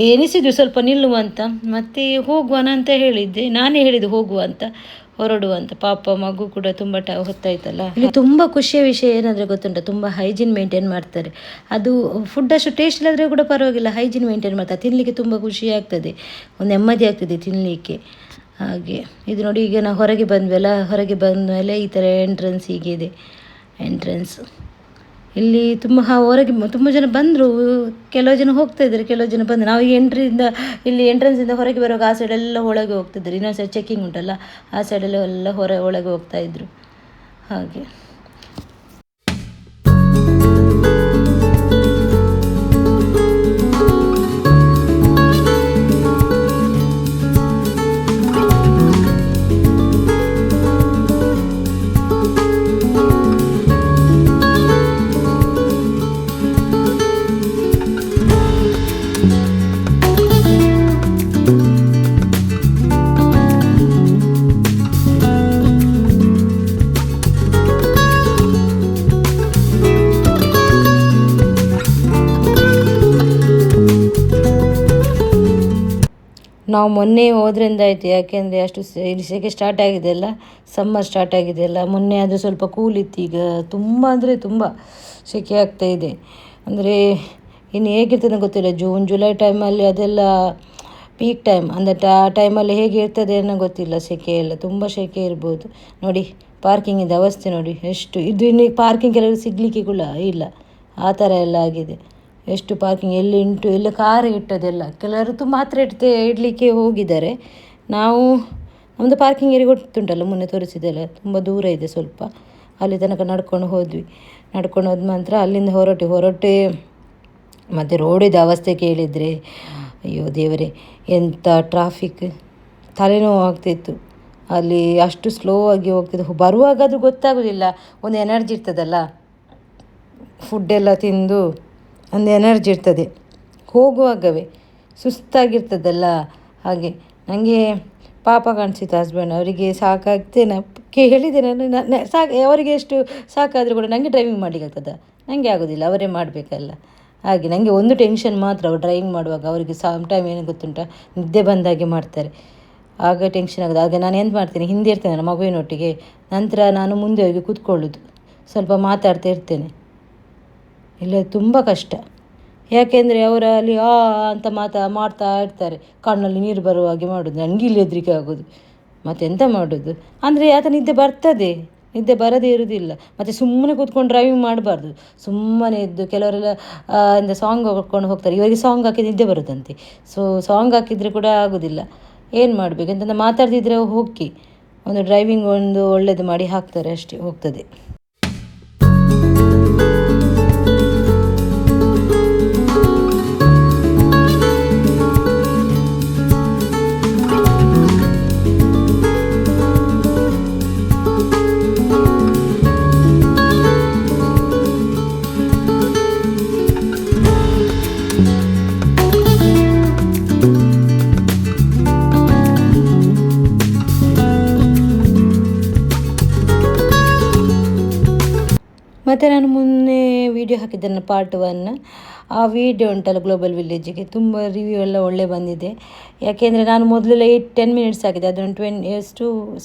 ಎನಿಸಿದ್ವಿ ಸ್ವಲ್ಪ ನಿಲ್ಲುವ ಅಂತ, ಮತ್ತೆ ಹೋಗುವನ ಅಂತ ಹೇಳಿದ್ದೆ, ನಾನೇ ಹೇಳಿದ್ದು ಹೋಗುವ ಅಂತ, ಹೊರಡುವ ಅಂತ. ಪಾಪ ಮಗು ಕೂಡ ತುಂಬ ಹೊತ್ತಾಯ್ತಲ್ಲ. ಇಲ್ಲಿ ತುಂಬ ಖುಷಿಯ ವಿಷಯ ಏನಂದರೆ ಗೊತ್ತುಂಟ, ತುಂಬ ಹೈಜೀನ್ ಮೇಂಟೈನ್ ಮಾಡ್ತಾರೆ. ಅದು ಫುಡ್ ಅಷ್ಟು ಟೇಸ್ಟ್ ಇಲ್ಲದ್ರೆ ಕೂಡ ಪರವಾಗಿಲ್ಲ, ಹೈಜೀನ್ ಮೇಂಟೈನ್ ಮಾಡ್ತಾರೆ. ತಿನ್ನಲಿಕ್ಕೆ ತುಂಬ ಖುಷಿ ಆಗ್ತದೆ, ಒಂದು ನೆಮ್ಮದಿ ಆಗ್ತದೆ ತಿನ್ನಲಿಕ್ಕೆ. ಹಾಗೆ ಇದು ನೋಡಿ, ಈಗ ನಾವು ಹೊರಗೆ ಬಂದ್ವಲ್ಲ, ಹೊರಗೆ ಬಂದ ಮೇಲೆ ಈ ಥರ ಎಂಟ್ರೆನ್ಸ್ ಹೀಗೆ ಇದೆ. ಎಂಟ್ರೆನ್ಸ್ ಇಲ್ಲಿ ಹೊರಗೆ ತುಂಬ ಜನ ಬಂದರು, ಕೆಲವು ಜನ ಹೋಗ್ತಾ ಇದ್ದಾರೆ, ಕೆಲವು ಜನ ಬಂದರು. ನಾವು ಈ ಎಂಟ್ರೆನ್ಸಿಂದ ಹೊರಗೆ ಬರುವಾಗ ಆ ಸೈಡೆಲ್ಲ ಒಳಗೆ ಹೋಗ್ತಿದ್ರು. ಇನ್ನೊಂದು ಸೈಡ್ ಚೆಕ್ಕಿಂಗ್ ಉಂಟಲ್ಲ, ಆ ಸೈಡೆಲ್ಲ ಒಳಗೆ ಹೋಗ್ತಾಯಿದ್ರು. ಹಾಗೆ ನಾವು ಮೊನ್ನೆ ಹೋದ್ರಿಂದ ಆಯಿತು, ಯಾಕೆಂದರೆ ಅಷ್ಟು ಸೆಕೆ ಸ್ಟಾರ್ಟ್ ಆಗಿದೆ ಅಲ್ಲ, ಸಮ್ಮರ್ ಸ್ಟಾರ್ಟ್ ಆಗಿದೆ ಅಲ್ಲ. ಮೊನ್ನೆ ಅದು ಸ್ವಲ್ಪ ಕೂಲ್ ಇತ್ತು, ಈಗ ತುಂಬ ಅಂದರೆ ತುಂಬ ಸೆಕೆ ಆಗ್ತಾಯಿದೆ. ಅಂದರೆ ಇನ್ನು ಹೇಗಿರ್ತದೆ ಗೊತ್ತಿಲ್ಲ, ಜೂನ್ ಜುಲೈ ಟೈಮಲ್ಲಿ ಅದೆಲ್ಲ ಪೀಕ್ ಟೈಮ್. ಅಂದರೆ ಆ ಟೈಮಲ್ಲಿ ಹೇಗೆ ಇರ್ತದೆ ಅನ್ನೋ ಗೊತ್ತಿಲ್ಲ. ಸೆಕೆ ಎಲ್ಲ ತುಂಬ ಸೆಕೆ ಇರ್ಬೋದು. ನೋಡಿ ಪಾರ್ಕಿಂಗಿಂದ ಅವಸ್ಥೆ ನೋಡಿ ಎಷ್ಟು ಇದು. ಇನ್ನು ಪಾರ್ಕಿಂಗ್ ಕೆಲವರು ಸಿಗಲಿಕ್ಕೆ ಕೂಡ ಇಲ್ಲ, ಆ ಥರ ಎಲ್ಲ ಆಗಿದೆ. ಎಷ್ಟು ಪಾರ್ಕಿಂಗ್ ಎಲ್ಲಿ ಉಂಟು, ಎಲ್ಲ ಕಾರ್ ಇಟ್ಟದೆಲ್ಲ. ಕೆಲವರು ತುಂಬ ಹತ್ತಿರ ಇಡಲಿಕ್ಕೆ ಹೋಗಿದ್ದಾರೆ. ನಾವು ನಮ್ಮದು ಪಾರ್ಕಿಂಗ್ ಏರಿಯಾ ಗೊತ್ತುಂಟಲ್ಲ, ಮೊನ್ನೆ ತೋರಿಸಿದೆಲ್ಲ, ತುಂಬ ದೂರ ಇದೆ ಸ್ವಲ್ಪ. ಅಲ್ಲಿ ತನಕ ನಡ್ಕೊಂಡು ಹೋದ್ವಿ. ನಡ್ಕೊಂಡು ಹೋದ ನಂತರ ಅಲ್ಲಿಂದ ಹೊರಟೆ ಮತ್ತು ರೋಡಿದ ಅವಸ್ಥೆ ಕೇಳಿದರೆ ಅಯ್ಯೋ ದೇವರೇ, ಎಂಥ ಟ್ರಾಫಿಕ್, ತಲೆನೋವು ಆಗ್ತಿತ್ತು. ಅಲ್ಲಿ ಅಷ್ಟು ಸ್ಲೋ ಆಗಿ ಹೋಗ್ತಿದ್ದು. ಬರುವಾಗ ಅದು ಗೊತ್ತಾಗೋದಿಲ್ಲ, ಒಂದು ಎನರ್ಜಿ ಇರ್ತದಲ್ಲ, ಫುಡ್ಡೆಲ್ಲ ತಿಂದು ಒಂದು ಎನರ್ಜಿ ಇರ್ತದೆ. ಹೋಗುವಾಗವೇ ಸುಸ್ತಾಗಿರ್ತದಲ್ಲ. ಹಾಗೆ ನನಗೆ ಪಾಪ ಕಾಣಿಸಿತ್ತು ಹಸ್ಬೆಂಡ್ ಅವರಿಗೆ. ಸಾಕಾಗ್ತೇನೆ ಹೇಳಿದೆ ನಾನು, ಅವರಿಗೆ ಎಷ್ಟು ಸಾಕಾದರೂ ಕೂಡ ನನಗೆ ಡ್ರೈವಿಂಗ್ ಮಾಡಲಿಕ್ಕೆ ಆಗ್ತದೆ? ನನಗೆ ಆಗೋದಿಲ್ಲ, ಅವರೇ ಮಾಡಬೇಕಲ್ಲ. ಹಾಗೆ ನನಗೆ ಒಂದು ಟೆನ್ಷನ್ ಮಾತ್ರ, ಅವ್ರು ಡ್ರೈವಿಂಗ್ ಮಾಡುವಾಗ ಅವರಿಗೆ ಸಮ್ ಟೈಮ್ ಏನು ಗೊತ್ತುಂಟ, ನಿದ್ದೆ ಬಂದಾಗೆ ಮಾಡ್ತಾರೆ, ಆಗ ಟೆನ್ಷನ್ ಆಗೋದು. ಆಗ ನಾನು ಏನು ಮಾಡ್ತೀನಿ, ಹಿಂದೆ ಇರ್ತೇನೆ ನನ್ನ ಮಗುವಿನೊಟ್ಟಿಗೆ, ನಂತರ ನಾನು ಮುಂದೆ ಹೋಗಿ ಕೂತ್ಕೊಳ್ಳೋದು, ಸ್ವಲ್ಪ ಮಾತಾಡ್ತಾ ಇರ್ತೇನೆ. ಇಲ್ಲ ತುಂಬ ಕಷ್ಟ, ಯಾಕೆಂದರೆ ಅವರಲ್ಲಿ ಅಂತ ಮಾಡ್ತಾ ಇರ್ತಾರೆ, ಕಣ್ಣಲ್ಲಿ ನೀರು ಬರುವ ಹಾಗೆ ಮಾಡೋದು. ನನಗೆ ಇಲ್ಲಿ ಹೆದರಿಕೆ ಆಗೋದು, ಮತ್ತೆಂತ ಮಾಡೋದು. ಅಂದರೆ ಆತ ನಿದ್ದೆ ಬರ್ತದೆ, ನಿದ್ದೆ ಬರದೇ ಇರೋದಿಲ್ಲ. ಮತ್ತು ಸುಮ್ಮನೆ ಕೂತ್ಕೊಂಡು ಡ್ರೈವಿಂಗ್ ಮಾಡಬಾರ್ದು, ಸುಮ್ಮನೆ ಇದ್ದು. ಕೆಲವರೆಲ್ಲ ಸಾಂಗ್ ಹಾಕ್ಕೊಂಡು ಹೋಗ್ತಾರೆ, ಇವರಿಗೆ ಸಾಂಗ್ ಹಾಕಿ ನಿದ್ದೆ ಬರುತ್ತಂತೆ. ಸೊ ಸಾಂಗ್ ಹಾಕಿದರೆ ಕೂಡ ಆಗೋದಿಲ್ಲ. ಏನು ಮಾಡಬೇಕು ಅಂತ ಮಾತಾಡ್ತಿದ್ರೆ ಹೋಗಿ ಒಂದು ಡ್ರೈವಿಂಗ್ ಒಂದು ಒಳ್ಳೇದು ಮಾಡಿ ಹಾಕ್ತಾರೆ, ಅಷ್ಟೇ ಹೋಗ್ತದೆ. ಮತ್ತು ನಾನು ಮೊನ್ನೆ ವೀಡಿಯೋ ಹಾಕಿದ್ದೇನೆ ಪಾರ್ಟ್ 1. ಆ ವಿಡಿಯೋ ಉಂಟಲ್ಲ ಗ್ಲೋಬಲ್ ವಿಲೇಜಿಗೆ, ತುಂಬ ರಿವ್ಯೂ ಎಲ್ಲ ಒಳ್ಳೆ ಬಂದಿದೆ. ಯಾಕೆಂದರೆ ನಾನು ಮೊದಲೆಲ್ಲ 8-10 ಮಿನಿಟ್ಸ್ ಹಾಕಿದೆ, ಅದನ್ನು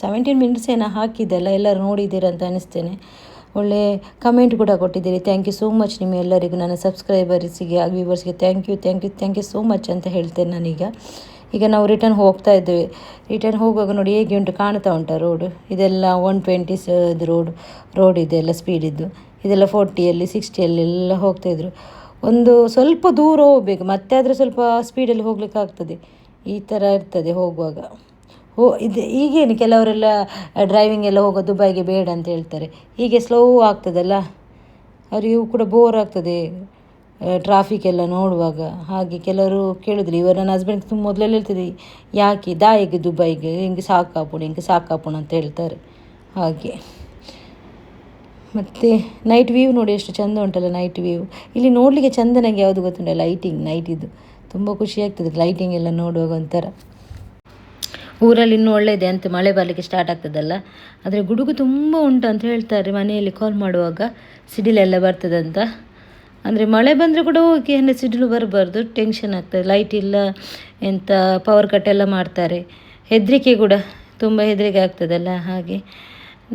17 ಮಿನಿಟ್ಸ್ ಏನೋ ಹಾಕಿದ್ದೆಲ್ಲ. ಎಲ್ಲರೂ ನೋಡಿದ್ದೀರ ಅಂತ ಅನ್ನಿಸ್ತೇನೆ. ಒಳ್ಳೆ ಕಮೆಂಟ್ ಕೂಡ ಕೊಟ್ಟಿದ್ದೀರಿ. ಥ್ಯಾಂಕ್ ಯು ಸೋ ಮಚ್ ನಿಮ್ಮೆಲ್ಲರಿಗೂ, ನನ್ನ ಸಬ್ಸ್ಕ್ರೈಬರ್ಸಿಗೆ ವ್ಯೂವರ್ಸ್ಗೆ ಥ್ಯಾಂಕ್ ಯು ಸೋ ಮಚ್ ಅಂತ ಹೇಳ್ತೇನೆ ನಾನೀಗ. ಈಗ ನಾವು ರಿಟರ್ನ್ ಹೋಗ್ತಾ ಇದ್ದೇವೆ. ರಿಟರ್ನ್ ಹೋಗುವಾಗ ನೋಡಿ ಹೇಗೆ ಉಂಟು, ಕಾಣ್ತಾ ಉಂಟಾ ರೋಡು. ಇದೆಲ್ಲ 120 ರೋಡ್ ಇದೆಲ್ಲ ಸ್ಪೀಡಿದ್ದು. ಇದೆಲ್ಲ 40 60 ಹೋಗ್ತಾಯಿದ್ರು. ಒಂದು ಸ್ವಲ್ಪ ದೂರ ಹೋಗಬೇಕು, ಮತ್ತೆ ಆದರೆ ಸ್ವಲ್ಪ ಸ್ಪೀಡಲ್ಲಿ ಹೋಗ್ಲಿಕ್ಕೆ ಆಗ್ತದೆ. ಈ ಥರ ಇರ್ತದೆ ಹೋಗುವಾಗ. ಈಗೇನು ಕೆಲವರೆಲ್ಲ ಡ್ರೈವಿಂಗ್ ಎಲ್ಲ ಹೋಗೋದು ದುಬೈಗೆ ಬೇಡ ಅಂತ ಹೇಳ್ತಾರೆ. ಹೀಗೆ ಸ್ಲೋ ಆಗ್ತದಲ್ಲ, ಅವರಿಗೂ ಕೂಡ ಬೋರ್ ಆಗ್ತದೆ ಟ್ರಾಫಿಕ್ ಎಲ್ಲ ನೋಡುವಾಗ. ಹಾಗೆ ಕೆಲವರು ಕೇಳಿದ್ರು, ಇವರು ನನ್ನ ಹಸ್ಬೆಂಡ್ ತುಂಬ ಮೊದಲೆಲ್ಲ ಹೇಳ್ತಿದ್ದೆ, ಯಾಕೆ ದಾಯಿಗೆ ದುಬೈಗೆ ಹಿಂಗೆ ಸಾಕಾಪುಣ ಅಂತ ಹೇಳ್ತಾರೆ. ಹಾಗೆ ಮತ್ತು ನೈಟ್ ವ್ಯೂ ನೋಡಿ ಎಷ್ಟು ಚೆಂದ ಉಂಟಲ್ಲ ನೈಟ್ ವ್ಯೂ. ಇಲ್ಲಿ ನೋಡಲಿಕ್ಕೆ ಚೆಂದ ನನಗೆ ಯಾವುದು ಗೊತ್ತುಂಟ, ಲೈಟಿಂಗ್ ನೈಟಿದ್ದು ತುಂಬ ಖುಷಿ ಆಗ್ತದೆ ಲೈಟಿಂಗ್ ಎಲ್ಲ ನೋಡುವಾಗ ಒಂಥರ. ಊರಲ್ಲಿ ಇನ್ನೂ ಒಳ್ಳೆಯದೆ ಅಂತ ಮಳೆ ಬರಲಿಕ್ಕೆ ಸ್ಟಾರ್ಟ್ ಆಗ್ತದಲ್ಲ, ಆದರೆ ಗುಡುಗು ತುಂಬ ಉಂಟು ಅಂತ ಹೇಳ್ತಾರೆ ಮನೆಯಲ್ಲಿ ಕಾಲ್ ಮಾಡುವಾಗ, ಸಿಡಿಲೆಲ್ಲ ಬರ್ತದಂತ. ಅಂದರೆ ಮಳೆ ಬಂದರೆ ಕೂಡ ಓಕೆ, ಅಂದರೆ ಸಿಡಿಲು ಬರಬಾರ್ದು, ಟೆನ್ಷನ್ ಆಗ್ತದೆ. ಲೈಟ್ ಇಲ್ಲ, ಎಂಥ ಪವರ್ ಕಟ್ ಎಲ್ಲ ಮಾಡ್ತಾರೆ, ಹೆದರಿಕೆ ಕೂಡ, ತುಂಬ ಹೆದರಿಕೆ ಆಗ್ತದಲ್ಲ. ಹಾಗೆ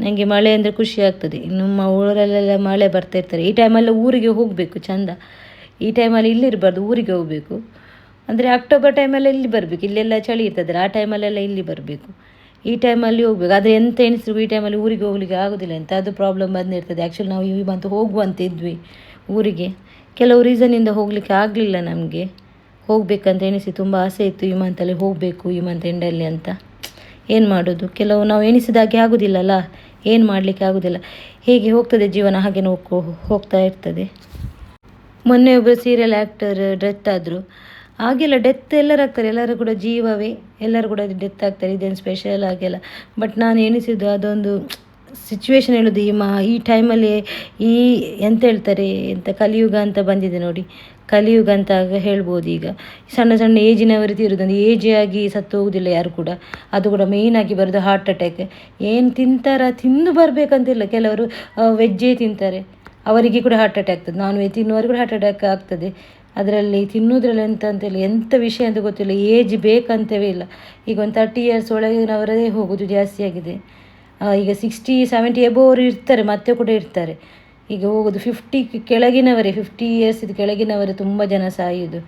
ನನಗೆ ಮಳೆ ಅಂದರೆ ಖುಷಿ ಆಗ್ತದೆ. ನಮ್ಮ ಊರಲ್ಲೆಲ್ಲ ಮಳೆ ಬರ್ತಾ ಇರ್ತಾರೆ, ಈ ಟೈಮಲ್ಲಿ ಊರಿಗೆ ಹೋಗಬೇಕು ಚೆಂದ. ಈ ಟೈಮಲ್ಲಿ ಇಲ್ಲಿರಬಾರ್ದು, ಊರಿಗೆ ಹೋಗಬೇಕು. ಅಂದರೆ ಅಕ್ಟೋಬರ್ ಟೈಮಲ್ಲಿ ಇಲ್ಲಿ ಬರಬೇಕು, ಇಲ್ಲೆಲ್ಲ ಚಳಿ ಇರ್ತದೆ, ಆ ಟೈಮಲ್ಲೆಲ್ಲ ಇಲ್ಲಿ ಬರಬೇಕು, ಈ ಟೈಮಲ್ಲಿ ಹೋಗ್ಬೇಕು. ಆದರೆ ಎಂತ ಎಣಿಸಿದ್ರು ಈ ಟೈಮಲ್ಲಿ ಊರಿಗೆ ಹೋಗ್ಲಿಕ್ಕೆ ಆಗೋದಿಲ್ಲ ಅಂತ, ಅದು ಪ್ರಾಬ್ಲಮ್ ಬಂದಿರ್ತದೆ. ಆ್ಯಕ್ಚುಲಿ ನಾವು ಈ ಮಂತ್ ಹೋಗುವಂತ ಇದ್ವಿ ಊರಿಗೆ, ಕೆಲವು ರೀಸನ್ನಿಂದ ಹೋಗಲಿಕ್ಕೆ ಆಗಲಿಲ್ಲ ನಮಗೆ. ಹೋಗಬೇಕಂತ ಎಣಿಸಿ ತುಂಬ ಆಸೆ ಇತ್ತು ಈ ಮಂತಲ್ಲಿ ಹೋಗಬೇಕು, ಈ ಮಂತ್ ಎಂಡಲ್ಲಿ ಅಂತ. ಏನು ಮಾಡೋದು, ಕೆಲವು ನಾವು ಎಣಿಸಿದಾಗೆ ಆಗೋದಿಲ್ಲಲ್ಲ, ಏನು ಮಾಡಲಿಕ್ಕೆ ಆಗೋದಿಲ್ಲ. ಹೇಗೆ ಹೋಗ್ತದೆ ಜೀವನ, ಹಾಗೆ ಹೋಗ್ತಾ ಇರ್ತದೆ. ಮೊನ್ನೆ ಒಬ್ಬರು ಸೀರಿಯಲ್ ಆ್ಯಕ್ಟರ್ ಡೆತ್ ಆದರು. ಹಾಗೆಲ್ಲ ಡೆತ್ ಎಲ್ಲರೂ ಆಗ್ತಾರೆ, ಎಲ್ಲರೂ ಕೂಡ ಜೀವವೇ, ಎಲ್ಲರೂ ಕೂಡ ಡೆತ್ ಆಗ್ತಾರೆ, ಇದೇನು ಸ್ಪೆಷಲ್ ಆಗಿಲ್ಲ. ಬಟ್ ನಾನು ಎಣಿಸಿದ್ದು ಅದೊಂದು ಸಿಚುವೇಶನ್ ಹೇಳೋದು, ಈ ಟೈಮಲ್ಲಿ ಈ ಎಂತ ಹೇಳ್ತಾರೆ, ಎಂತ ಕಲಿಯುಗ ಅಂತ ಬಂದಿದೆ ನೋಡಿ, ಕಲಿಯುಗ ಅಂತ ಹೇಳ್ಬೋದು. ಈಗ ಸಣ್ಣ ಸಣ್ಣ ಏಜಿನವರು ತೀರೋದು, ಏಜ್ ಆಗಿ ಸತ್ತು ಹೋಗೋದಿಲ್ಲ ಯಾರು ಕೂಡ, ಅದು ಕೂಡ ಮೇಯ್ನಾಗಿ ಬರೋದು ಹಾರ್ಟ್ ಅಟ್ಯಾಕ್. ಏನು ತಿಂದು ಬರಬೇಕಂತಿಲ್ಲ, ಕೆಲವರು ವೆಜ್ಜೇ ತಿಂತಾರೆ, ಅವರಿಗೆ ಕೂಡ ಹಾರ್ಟ್ ಅಟ್ಯಾಕ್ ಆಗ್ತದೆ. ನಾನ್ ವೆಜ್ ತಿನ್ನುವವರಿಗೆ ಕೂಡ ಹಾರ್ಟ್ ಅಟ್ಯಾಕ್ ಆಗ್ತದೆ. ಅದರಲ್ಲಿ ತಿನ್ನೋದ್ರಲ್ಲಿ ಎಂಥ ವಿಷಯ ಅಂತ ಗೊತ್ತಿಲ್ಲ, ಏಜ್ ಬೇಕಂತವೇ ಇಲ್ಲ. ಈಗ ಒಂದು 30 years ಒಳಗಿನವರೇ ಹೋಗೋದು ಜಾಸ್ತಿ ಆಗಿದೆ. ಈಗ 60, 70 ಎಬೋರು ಇರ್ತಾರೆ, ಮತ್ತೆ ಕೂಡ ಇರ್ತಾರೆ. ಈಗ ಹೋಗೋದು 50 ಕೆಳಗಿನವರೇ, 50 years ಕೆಳಗಿನವರೇ ತುಂಬ ಜನ ಸಾಯೋದು.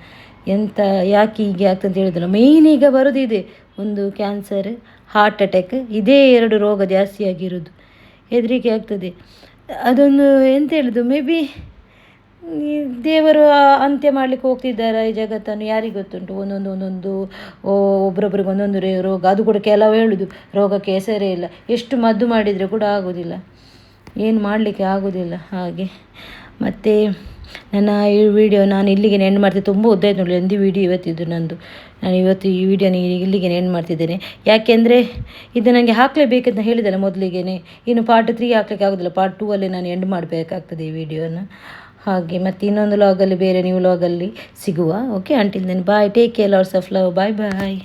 ಎಂತ ಯಾಕೆ ಹೀಗೆ ಆಗ್ತಂತ ಹೇಳಿದ್ರು. ಮೇಯ್ನ್ ಈಗ ಬರೋದಿದೆ, ಒಂದು ಕ್ಯಾನ್ಸರ್, ಹಾರ್ಟ್ ಅಟ್ಯಾಕ್, ಇದೇ 2 ರೋಗ ಜಾಸ್ತಿ ಆಗಿರೋದು. ಹೆದರಿಕೆ ಆಗ್ತದೆ. ಅದೊಂದು ಎಂತ ಹೇಳೋದು, ಮೇ ಬಿ ದೇವರು ಅಂತ್ಯ ಮಾಡಲಿಕ್ಕೆ ಹೋಗ್ತಿದ್ದಾರೆ ಈ ಜಗತ್ತನ್ನು, ಯಾರಿಗೆ ಗೊತ್ತುಂಟು. ಒಂದೊಂದು ಒಬ್ರೊಬ್ರಿಗೆ ಒಂದೊಂದು ರೋಗ, ಅದು ಕೂಡ ಕೆಲವು ಹೇಳೋದು ರೋಗಕ್ಕೆ ಹೆಸರೇ ಇಲ್ಲ, ಎಷ್ಟು ಮದ್ದು ಮಾಡಿದರೆ ಕೂಡ ಆಗೋದಿಲ್ಲ, ಏನು ಮಾಡಲಿಕ್ಕೆ ಆಗೋದಿಲ್ಲ. ಹಾಗೆ ಮತ್ತು ನನ್ನ ಈ ವಿಡಿಯೋ ನಾನು ಇಲ್ಲಿಗೆ ಎಂಡ್ ಮಾಡ್ತಿದ್ದೆ. ತುಂಬ ಉದ್ದಾಯ್ತು ನೋಡಿ ಒಂದು ವಿಡಿಯೋ ಇವತ್ತಿದ್ದು ನಂದು. ನಾನು ಇವತ್ತು ಈ ವಿಡಿಯೋನ ಇಲ್ಲಿಗೆ ಎಂಡ್ ಮಾಡ್ತಿದ್ದೇನೆ. ಯಾಕೆಂದರೆ ಇದು ನನಗೆ ಹಾಕಲೇಬೇಕಂತ ಹೇಳಿದಲ್ಲ ಮೊದಲಿಗೆ, ಇನ್ನು ಪಾರ್ಟ್ 3 ಹಾಕ್ಲಿಕ್ಕೆ ಆಗೋದಿಲ್ಲ, ಪಾರ್ಟ್ 2 ಅಲ್ಲಿ ನಾನು ಎಂಡ್ ಮಾಡಬೇಕಾಗ್ತದೆ ಈ ವಿಡಿಯೋನ. ಹಾಗೆ ಮತ್ತು ಇನ್ನೊಂದು ಲಾಗಲ್ಲಿ, ಬೇರೆ ನ್ಯೂ ಲಾಗಲ್ಲಿ ಸಿಗುವ. Okay, until then bye, take care, lots of love, bye bye.